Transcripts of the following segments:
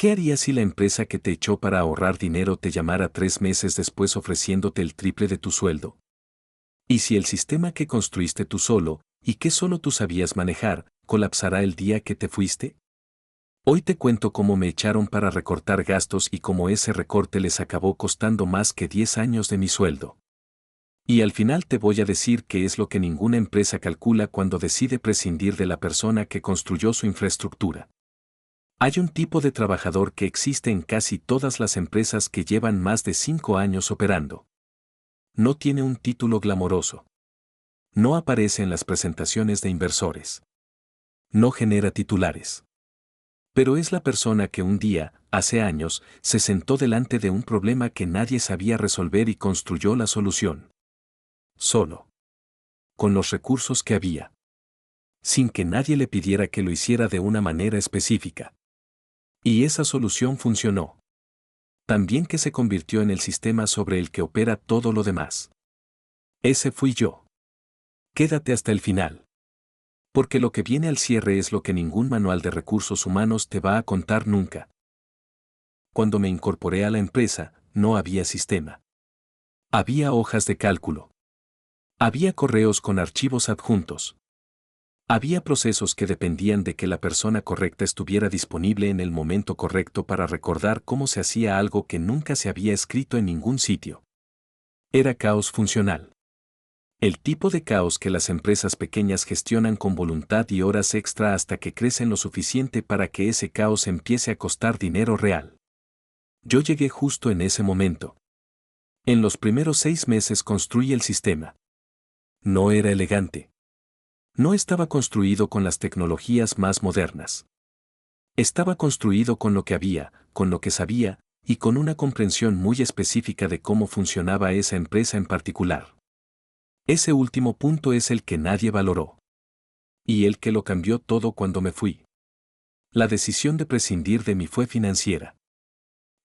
¿Qué harías si la empresa que te echó para ahorrar dinero te llamara 3 meses después ofreciéndote el triple de tu sueldo? ¿Y si el sistema que construiste tú solo, y que solo tú sabías manejar, colapsará el día que te fuiste? Hoy te cuento cómo me echaron para recortar gastos y cómo ese recorte les acabó costando más que 10 años de mi sueldo. Y al final te voy a decir qué es lo que ninguna empresa calcula cuando decide prescindir de la persona que construyó su infraestructura. Hay un tipo de trabajador que existe en casi todas las empresas que llevan más de 5 años operando. No tiene un título glamoroso. No aparece en las presentaciones de inversores. No genera titulares. Pero es la persona que un día, hace años, se sentó delante de un problema que nadie sabía resolver y construyó la solución. Solo. Con los recursos que había. Sin que nadie le pidiera que lo hiciera de una manera específica. Y esa solución funcionó. También que se convirtió en el sistema sobre el que opera todo lo demás. Ese fui yo. Quédate hasta el final. Porque lo que viene al cierre es lo que ningún manual de recursos humanos te va a contar nunca. Cuando me incorporé a la empresa, no había sistema. Había hojas de cálculo. Había correos con archivos adjuntos. Había procesos que dependían de que la persona correcta estuviera disponible en el momento correcto para recordar cómo se hacía algo que nunca se había escrito en ningún sitio. Era caos funcional. El tipo de caos que las empresas pequeñas gestionan con voluntad y horas extra hasta que crecen lo suficiente para que ese caos empiece a costar dinero real. Yo llegué justo en ese momento. En los primeros 6 meses construí el sistema. No era elegante. No estaba construido con las tecnologías más modernas. Estaba construido con lo que había, con lo que sabía, y con una comprensión muy específica de cómo funcionaba esa empresa en particular. Ese último punto es el que nadie valoró. Y el que lo cambió todo cuando me fui. La decisión de prescindir de mí fue financiera.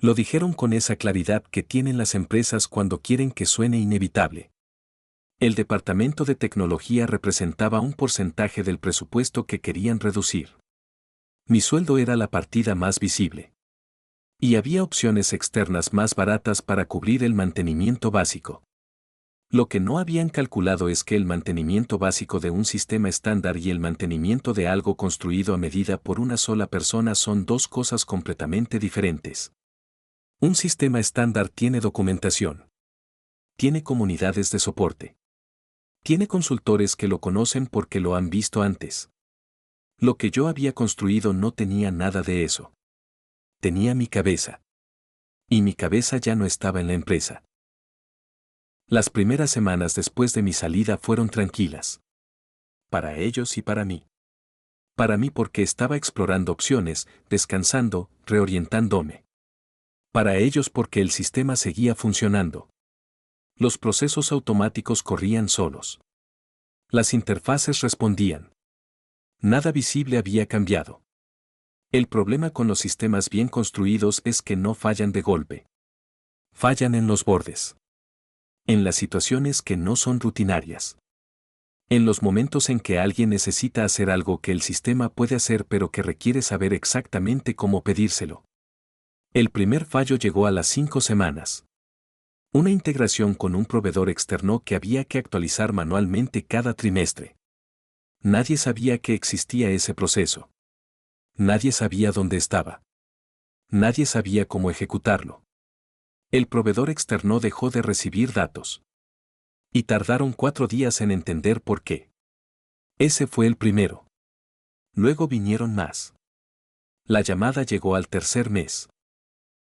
Lo dijeron con esa claridad que tienen las empresas cuando quieren que suene inevitable. El departamento de tecnología representaba un porcentaje del presupuesto que querían reducir. Mi sueldo era la partida más visible. Y había opciones externas más baratas para cubrir el mantenimiento básico. Lo que no habían calculado es que el mantenimiento básico de un sistema estándar y el mantenimiento de algo construido a medida por una sola persona son dos cosas completamente diferentes. Un sistema estándar tiene documentación. Tiene comunidades de soporte. Tiene consultores que lo conocen porque lo han visto antes. Lo que yo había construido no tenía nada de eso. Tenía mi cabeza. Y mi cabeza ya no estaba en la empresa. Las primeras semanas después de mi salida fueron tranquilas. Para ellos y para mí. Para mí porque estaba explorando opciones, descansando, reorientándome. Para ellos porque el sistema seguía funcionando. Los procesos automáticos corrían solos. Las interfaces respondían. Nada visible había cambiado. El problema con los sistemas bien construidos es que no fallan de golpe. Fallan en los bordes. En las situaciones que no son rutinarias. En los momentos en que alguien necesita hacer algo que el sistema puede hacer pero que requiere saber exactamente cómo pedírselo. El primer fallo llegó a las 5 semanas. Una integración con un proveedor externo que había que actualizar manualmente cada trimestre. Nadie sabía que existía ese proceso. Nadie sabía dónde estaba. Nadie sabía cómo ejecutarlo. El proveedor externo dejó de recibir datos. Y tardaron 4 días en entender por qué. Ese fue el primero. Luego vinieron más. La llamada llegó al tercer mes.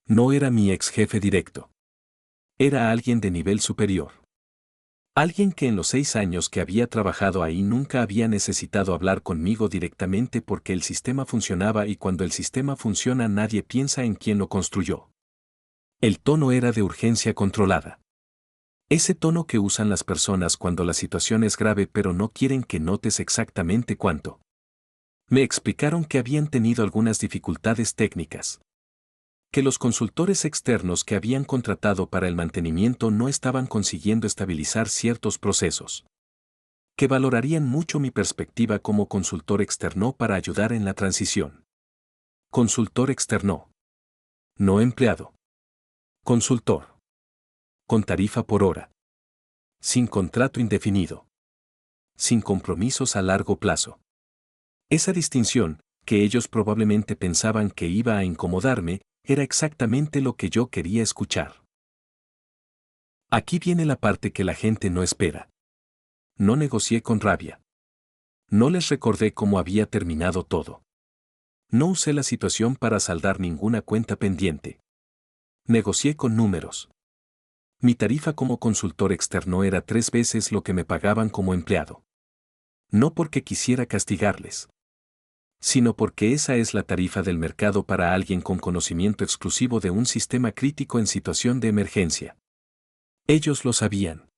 No era mi ex jefe directo. Era alguien de nivel superior. Alguien que en los 6 años que había trabajado ahí nunca había necesitado hablar conmigo directamente porque el sistema funcionaba y cuando el sistema funciona nadie piensa en quién lo construyó. El tono era de urgencia controlada. Ese tono que usan las personas cuando la situación es grave pero no quieren que notes exactamente cuánto. Me explicaron que habían tenido algunas dificultades técnicas. Que los consultores externos que habían contratado para el mantenimiento no estaban consiguiendo estabilizar ciertos procesos. Que valorarían mucho mi perspectiva como consultor externo para ayudar en la transición. Consultor externo. No empleado. Consultor. Con tarifa por hora. Sin contrato indefinido. Sin compromisos a largo plazo. Esa distinción, que ellos probablemente pensaban que iba a incomodarme, era exactamente lo que yo quería escuchar. Aquí viene la parte que la gente no espera. No negocié con rabia. No les recordé cómo había terminado todo. No usé la situación para saldar ninguna cuenta pendiente. Negocié con números. Mi tarifa como consultor externo era 3 veces lo que me pagaban como empleado. No porque quisiera castigarles, sino porque esa es la tarifa del mercado para alguien con conocimiento exclusivo de un sistema crítico en situación de emergencia. Ellos lo sabían.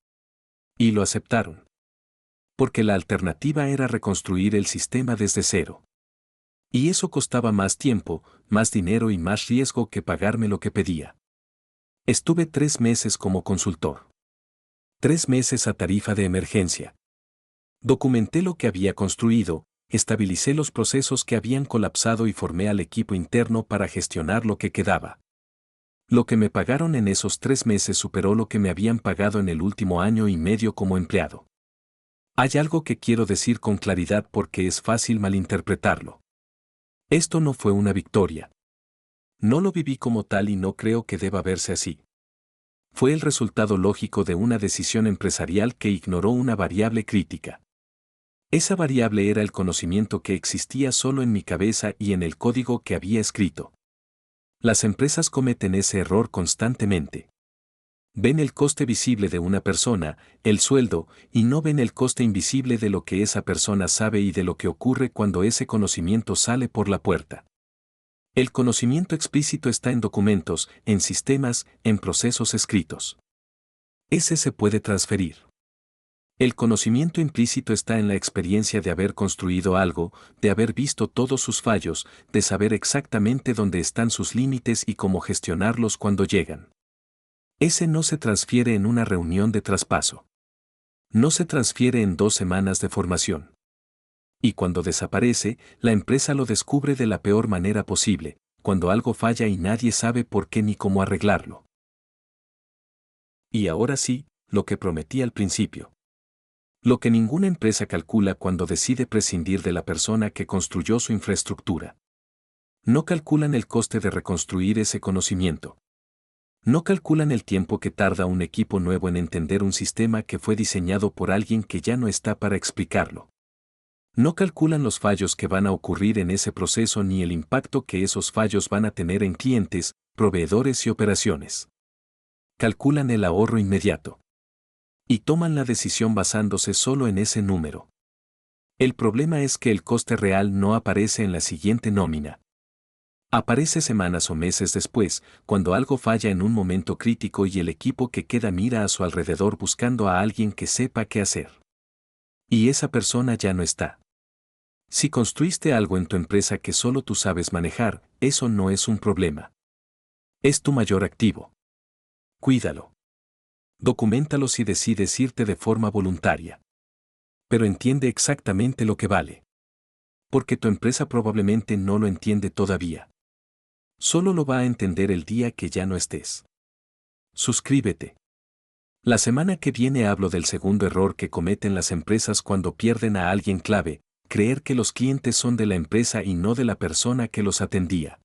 Y lo aceptaron. Porque la alternativa era reconstruir el sistema desde cero. Y eso costaba más tiempo, más dinero y más riesgo que pagarme lo que pedía. Estuve 3 meses como consultor. 3 meses a tarifa de emergencia. Documenté lo que había construido, estabilicé los procesos que habían colapsado y formé al equipo interno para gestionar lo que quedaba. Lo que me pagaron en esos 3 meses superó lo que me habían pagado en el último año y medio como empleado. Hay algo que quiero decir con claridad porque es fácil malinterpretarlo. Esto no fue una victoria. No lo viví como tal y no creo que deba verse así. Fue el resultado lógico de una decisión empresarial que ignoró una variable crítica. Esa variable era el conocimiento que existía solo en mi cabeza y en el código que había escrito. Las empresas cometen ese error constantemente. Ven el coste visible de una persona, el sueldo, y no ven el coste invisible de lo que esa persona sabe y de lo que ocurre cuando ese conocimiento sale por la puerta. El conocimiento explícito está en documentos, en sistemas, en procesos escritos. Ese se puede transferir. El conocimiento implícito está en la experiencia de haber construido algo, de haber visto todos sus fallos, de saber exactamente dónde están sus límites y cómo gestionarlos cuando llegan. Ese no se transfiere en una reunión de traspaso. No se transfiere en 2 semanas de formación. Y cuando desaparece, la empresa lo descubre de la peor manera posible, cuando algo falla y nadie sabe por qué ni cómo arreglarlo. Y ahora sí, lo que prometí al principio. Lo que ninguna empresa calcula cuando decide prescindir de la persona que construyó su infraestructura. No calculan el coste de reconstruir ese conocimiento. No calculan el tiempo que tarda un equipo nuevo en entender un sistema que fue diseñado por alguien que ya no está para explicarlo. No calculan los fallos que van a ocurrir en ese proceso ni el impacto que esos fallos van a tener en clientes, proveedores y operaciones. Calculan el ahorro inmediato. Y toman la decisión basándose solo en ese número. El problema es que el coste real no aparece en la siguiente nómina. Aparece semanas o meses después, cuando algo falla en un momento crítico y el equipo que queda mira a su alrededor buscando a alguien que sepa qué hacer. Y esa persona ya no está. Si construiste algo en tu empresa que solo tú sabes manejar, eso no es un problema. Es tu mayor activo. Cuídalo. Documéntalo si decides irte de forma voluntaria. Pero entiende exactamente lo que vale. Porque tu empresa probablemente no lo entiende todavía. Solo lo va a entender el día que ya no estés. Suscríbete. La semana que viene hablo del segundo error que cometen las empresas cuando pierden a alguien clave, creer que los clientes son de la empresa y no de la persona que los atendía.